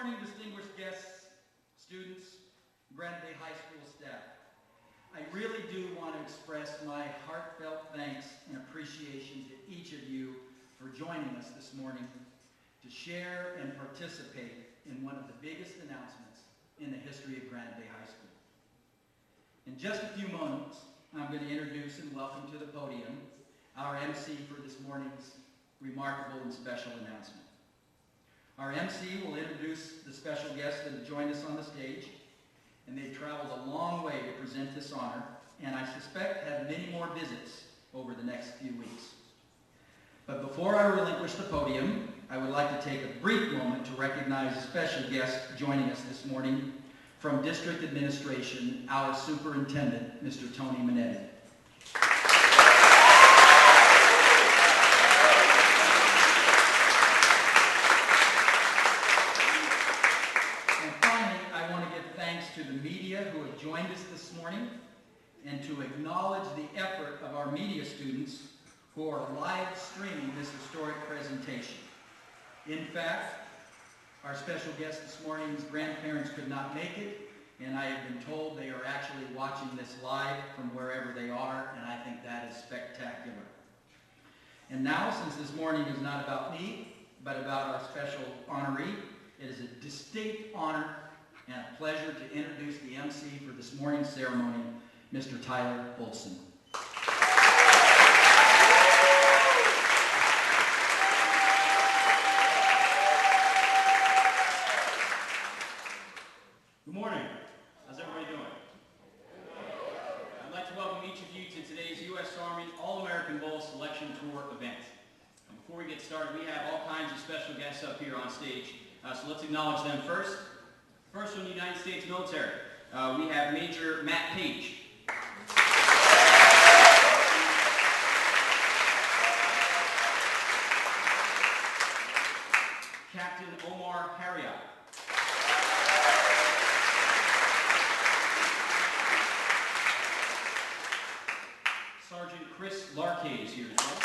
morning, distinguished guests, students, Granite Bay High School staff. I really do want to express my heartfelt thanks and appreciation to each of you for joining us this morning to share and participate in one of the biggest announcements in the history of Granite Bay High School. In just a few moments, I'm going to introduce and welcome to the podium our MC for this morning's remarkable and special announcement. Our MC will introduce the special guests that have joined us on the stage, and they've traveled a long way to present this honor, and I suspect have many more visits over the next few weeks. But before I relinquish the podium, I would like to take a brief moment to recognize a special guest joining us this morning from District Administration, our Superintendent, Mr. Tony Minetti. To the media who have joined us this morning, and to acknowledge the effort of our media students who are live streaming this historic presentation. In fact, our special guest this morning's grandparents could not make it, and I have been told they are actually watching this live from wherever they are, and I think that is spectacular. And now, since this morning is not about me, but about our special honoree, it is a distinct honor and a pleasure to introduce the MC for this morning's ceremony, Mr. Tyler Olson. Good morning. How's everybody doing? I'd like to welcome each of you to today's U.S. Army All-American Bowl Selection Tour event. And before we get started, we have all kinds of special guests up here on stage, so let's acknowledge them first. First from the United States military, we have Major Matt Page. Captain Omar Harriot. Sergeant Chris Larcade is here as well.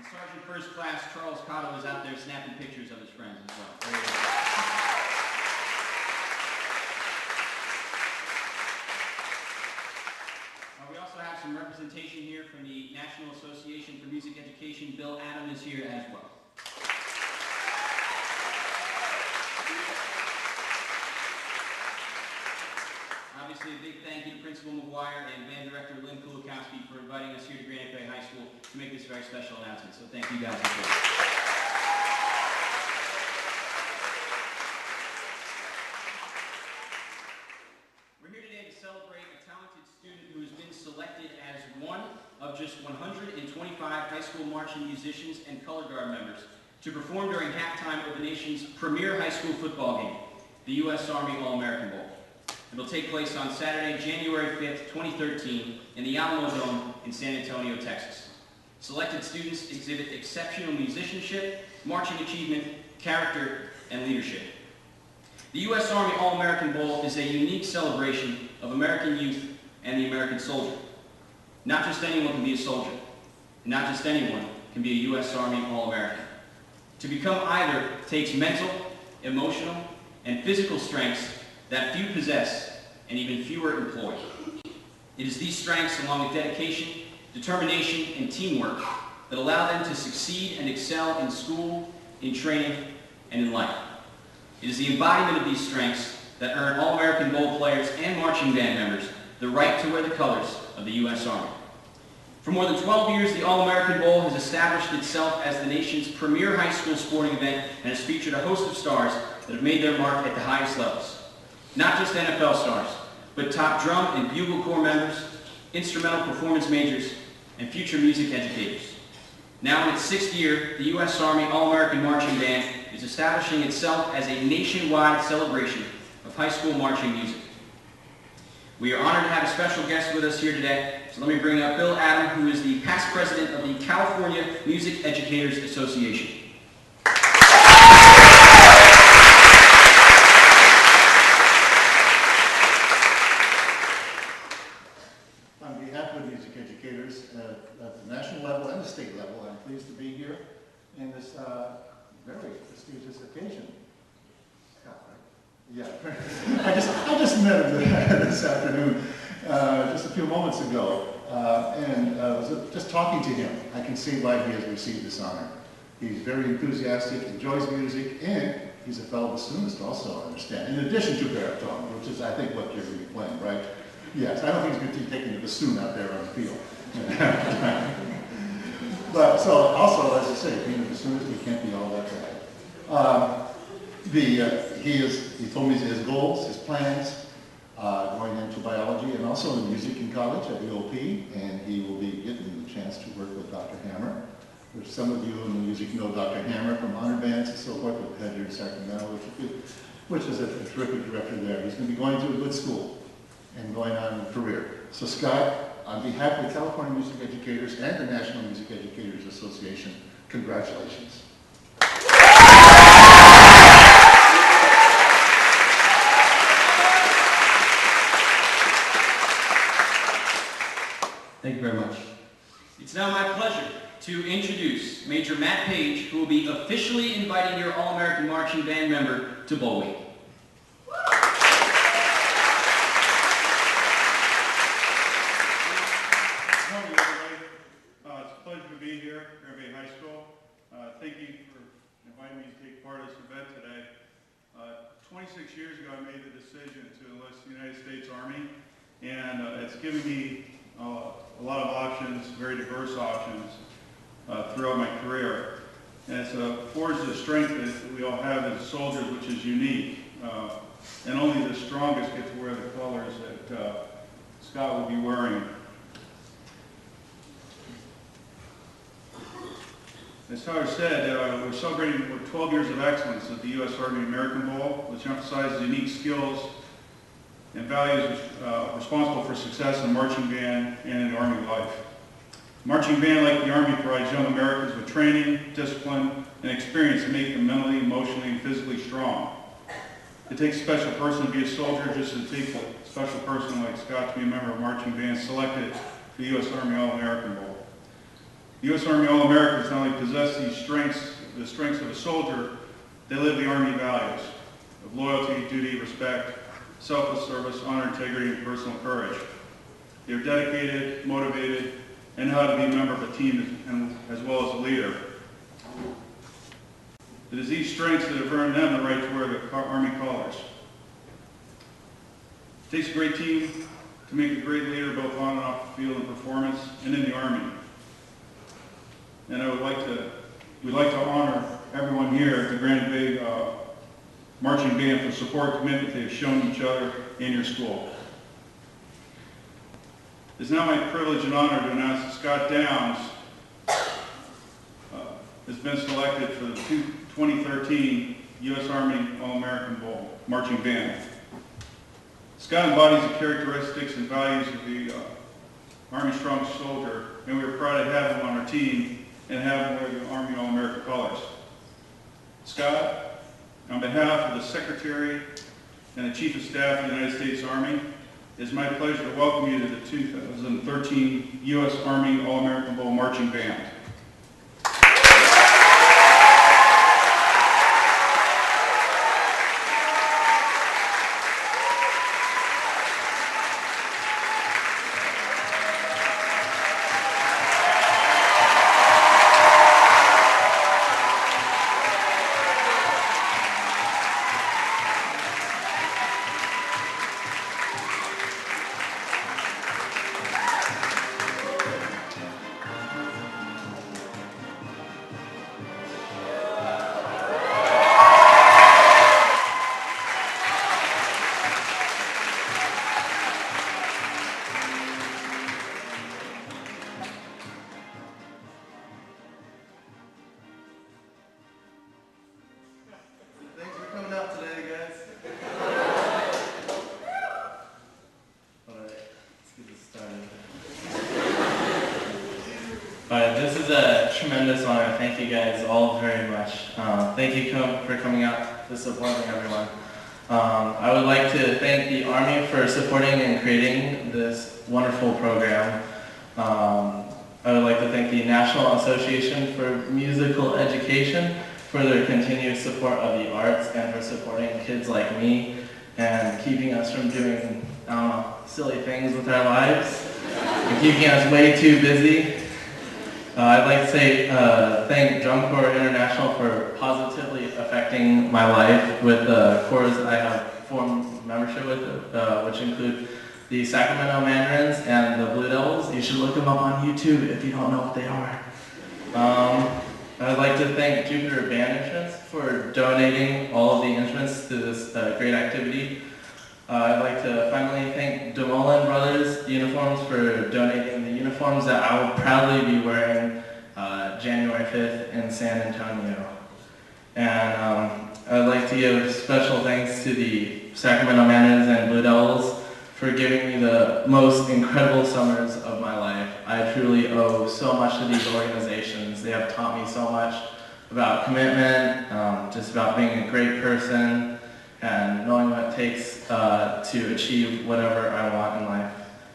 Sergeant First Class Charles Cotto is out there snapping pictures of his friends as well. We also have some representation here from the National Association for Music Education. Bill Adam is here as well. Obviously, a big thank you to Principal McGuire and Band Director Lynn Kulikowski for inviting us here to Granite Bay High School to make this very special announcement. So thank you guys. We're here today to celebrate a talented student who has been selected as one of just 125 high school marching musicians and color guard members to perform during halftime of the nation's premier high school football game, the U.S. Army All-American Bowl. It will take place on Saturday, January 5th, 2013, in the Alamo Dome in San Antonio, Texas. Selected students exhibit exceptional musicianship, marching achievement, character, and leadership. The U.S. Army All-American Bowl is a unique celebration of American youth and the American soldier. Not just anyone can be a soldier, and not just anyone can be a U.S. Army All-American. To become either takes mental, emotional, and physical strengths that few possess and even fewer employ. It is these strengths, along with dedication, determination, and teamwork, that allow them to succeed and excel in school, in training, and in life. It is the embodiment of these strengths that earn All-American Bowl players and marching band members the right to wear the colors of the U.S. Army. For more than 12 years, the All-American Bowl has established itself as the nation's premier high school sporting event and has featured a host of stars that have made their mark at the highest levels. Not just NFL stars, but top drum and bugle corps members, instrumental performance majors, and future music educators. Now in its 6th year, the U.S. Army All-American Marching Band is establishing itself as a nationwide celebration of high school marching music. We are honored to have a special guest with us here today, so let me bring up Bill Adam, who is the past president of the California Music Educators Association. On behalf of music educators at the national level and the state level, very prestigious occasion. Scott, right? Yeah, I just met him this afternoon, just a few moments ago, and was just talking to him. I can see why he has received this honor. He's very enthusiastic, enjoys music, and he's a fellow bassoonist also, I understand, in addition to baritone, which is, I think, what you're going to be playing, right? Yes, I don't think he's going to be taking the bassoon out there on the field. But so, also, as I say, being a bassoonist, he can't be all that bad. He told me his goals, his plans, going into biology and also in music in college at UOP, and he will be getting the chance to work with Dr. Hammer. There's some of you in the music know Dr. Hammer from honor bands and so forth, with head here in Sacramento, which is a terrific director there. He's going to be going to a good school and going on a career. So Scott, on behalf of the California Music Educators and the National Music Educators Association, congratulations. Thank you very much. It's now my pleasure to introduce Major Matt Page, who will be officially inviting your All-American Marching Band member to Bull Week. Good morning, everybody. It's a pleasure to be here at Granite Bay High School. Thank you for inviting me to take part of this event today. 26 years ago, I made the decision to enlist the United States Army, and it's given me a lot of options, very diverse options, throughout my career. And it's forged the strength that we all have as soldiers, which is unique. And only the strongest get to wear the colors that Scott will be wearing. As Howard said, we're celebrating 12 years of excellence at the U.S. Army American Bowl, which emphasizes unique skills and values responsible for success in marching band and in Army life. Marching band, like the Army, provides young Americans with training, discipline, and experience to make them mentally, emotionally, and physically strong. It takes a special person to be a soldier, just as it takes a special person like Scott to be a member of marching band selected for the U.S. Army All-American Bowl. The U.S. Army All-Americans not only possess these strengths, the strengths of a soldier, they live the Army values of loyalty, duty, respect, selfless service, honor, integrity, and personal courage. They're dedicated, motivated, and know how to be a member of a team as well as a leader. It is these strengths that have earned them the right to wear the Army colors. It takes a great team to make a great leader both on and off the field in performance and in the Army. And we'd like to honor everyone here at the Granite Bay Marching Band for support and commitment they have shown each other and your school. It is now my privilege and honor to announce that Scott Downs has been selected for the 2013 U.S. Army All-American Bowl Marching Band. Scott embodies the characteristics and values of the Army Strong Soldier, and we are proud to have him on our team and have him wear the Army All-American colors. Scott, on behalf of the Secretary and the Chief of Staff of the United States Army, it is my pleasure to welcome you to the 2013 U.S. Army All-American Bowl Marching Band. This is a tremendous honor. Thank you guys all very much. Thank you for coming out to supporting everyone. I would like to thank the Army for supporting and creating this wonderful program. I would like to thank the National Association for Musical Education for their continued support of the arts and for supporting kids like me and keeping us from doing, silly things with our lives and keeping us way too busy. I'd like to say thank Drum Corps International for positively affecting my life with the corps I have formed membership with, which include the Sacramento Mandarins and the Blue Devils. You should look them up on YouTube if you don't know what they are. I'd like to thank Jupiter Band Instruments for donating all of the instruments to this great activity. I'd like to finally thank DeMolin Brothers Uniforms for donating the uniforms that I will proudly be wearing January 5th in San Antonio. And I'd like to give special thanks to the Sacramento Mandarins and Blue Devils for giving me the most incredible summers of my life. I truly owe so much to these organizations. They have taught me so much about commitment, just about being a great person, and knowing what it takes to achieve whatever I want in life.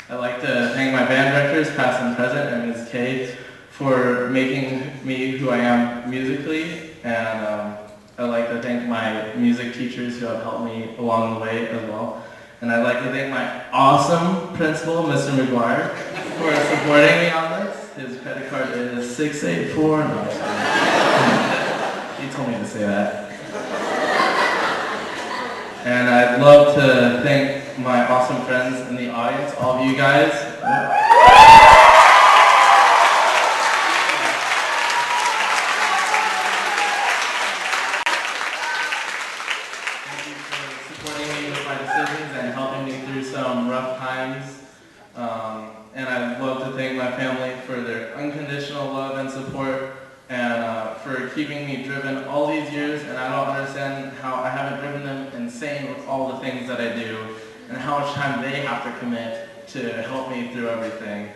I'd like to thank my band directors, past and present, and Ms. Kay for making me who I am musically, and I'd like to thank my music teachers who have helped me along the way as well. And I'd like to thank my awesome principal, Mr. McGuire, for supporting me on this. His credit card is 684. No, I'm sorry. He told me to say that. And I'd love to thank my awesome friends in the audience, all of you guys. Thank you for supporting me with my decisions and helping me through some rough times. And I'd love to thank my family for their unconditional love and support, and for keeping me driven all these years. And I don't understand how I haven't driven them insane with all the things that I do and how much time they have to commit to help me through everything.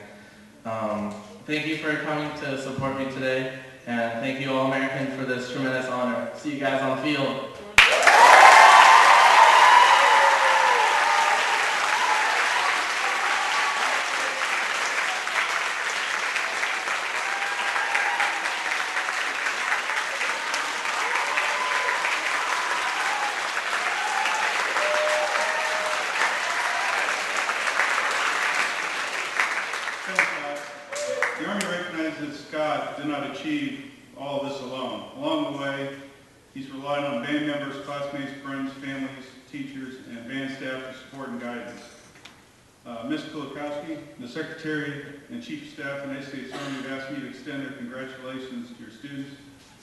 Thank you for coming to support me today, and thank you All-American for this tremendous honor. See you guys on the field. The Army recognizes that Scott did not achieve all of this alone. Along the way, he's relied on band members, classmates, friends, families, teachers, and band staff for support and guidance. Ms. Kulikowski, the Secretary and Chief of Staff of the United States Army, have asked me to extend their congratulations to your students'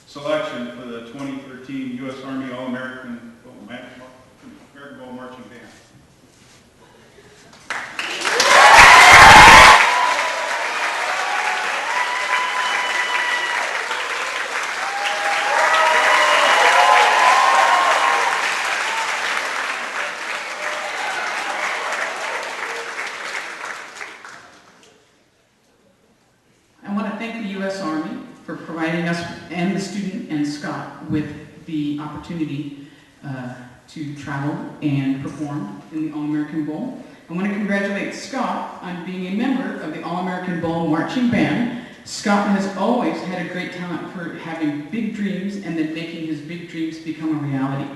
selection for the 2013 U.S. Army All-American Bowl Marching Band. I want to thank the U.S. Army for providing us and the student and Scott with the opportunity to travel and perform in the All-American Bowl. I want to congratulate Scott on being a member of the All-American Bowl Marching Band. Scott has always had a great talent for having big dreams and then making his big dreams become a reality.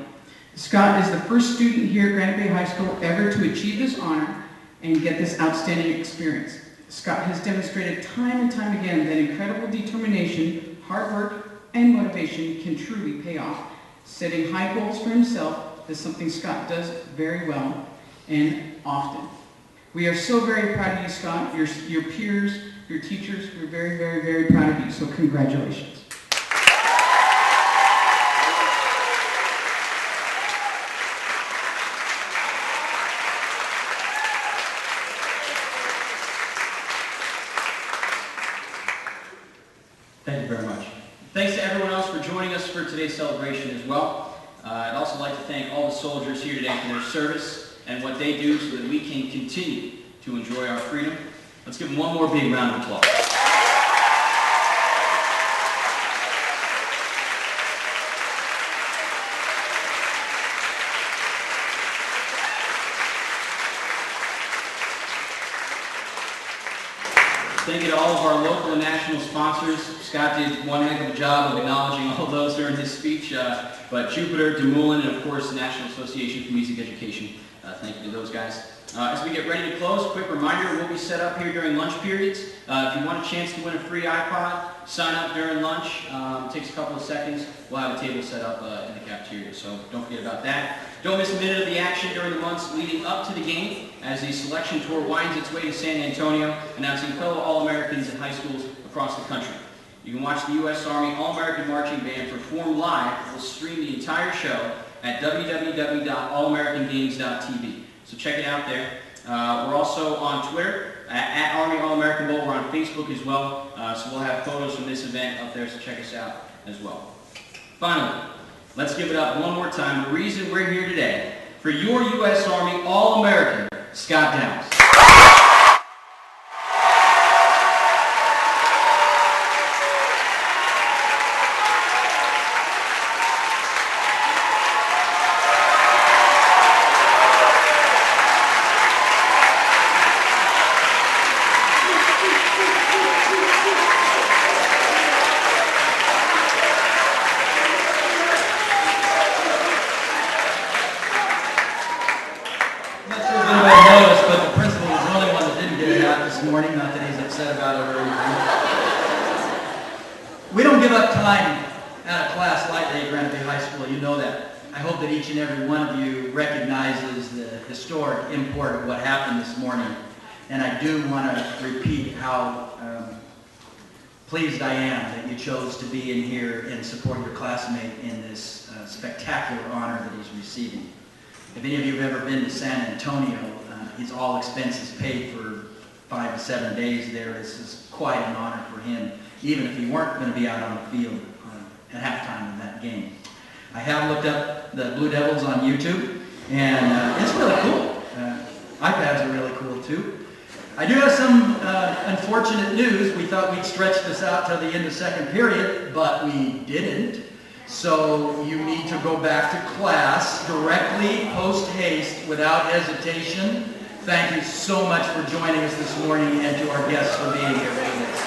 Scott is the first student here at Granite Bay High School ever to achieve this honor and get this outstanding experience. Scott has demonstrated time and time again that incredible determination, hard work, and motivation can truly pay off. Setting high goals for himself is something Scott does very well and often. We are so very proud of you, Scott, your peers, your teachers. We're very, very, very proud of you, so congratulations. Thank you very much. Thanks to everyone else for joining us for today's celebration as well. I'd also like to thank all the soldiers here today for their service and what they do so that we can continue to enjoy our freedom. Let's give them one more big round of applause. Thank you to all of our local and national sponsors. Scott did one heck of a job of acknowledging all those during his speech, but Jupiter, DeMoulin, and of course the National Association for Music Education. Thank you to those guys. As we get ready to close, quick reminder, we'll be set up here during lunch periods. If you want a chance to win a free iPod, sign up during lunch. It takes a couple of seconds. We'll have a table set up in the cafeteria, so don't forget about that. Don't miss a minute of the action during the months leading up to the game as the selection tour winds its way to San Antonio, announcing fellow All-Americans in high schools across the country. You can watch the U.S. Army All-American Marching Band perform live. We'll stream the entire show at www.allamericangames.tv. So check it out there. We're also on Twitter, at Army All-American Bowl. We're on Facebook as well. So we'll have photos from this event up there, so check us out as well. Finally, let's give it up one more time. The reason we're here today, for your U.S. Army All-American, Scott Downs. We don't give up time out of class lightly at Granite Bay High School, you know that. I hope that each and every one of you recognizes the historic import of what happened this morning. And I do want to repeat how pleased I am that you chose to be in here and support your classmate in this spectacular honor that he's receiving. If any of you have ever been to San Antonio, he's all expenses paid for 5 to 7 days there. This is quite an honor for him, even if he weren't going to be out on the field at halftime of that game. I have looked up the Blue Devils on YouTube, and it's really cool. iPads are really cool too. I do have some unfortunate news. We thought we'd stretch this out till the end of second period, but we didn't. So you need to go back to class directly, post-haste, without hesitation. Thank you so much for joining us this morning, and to our guests for being here with us.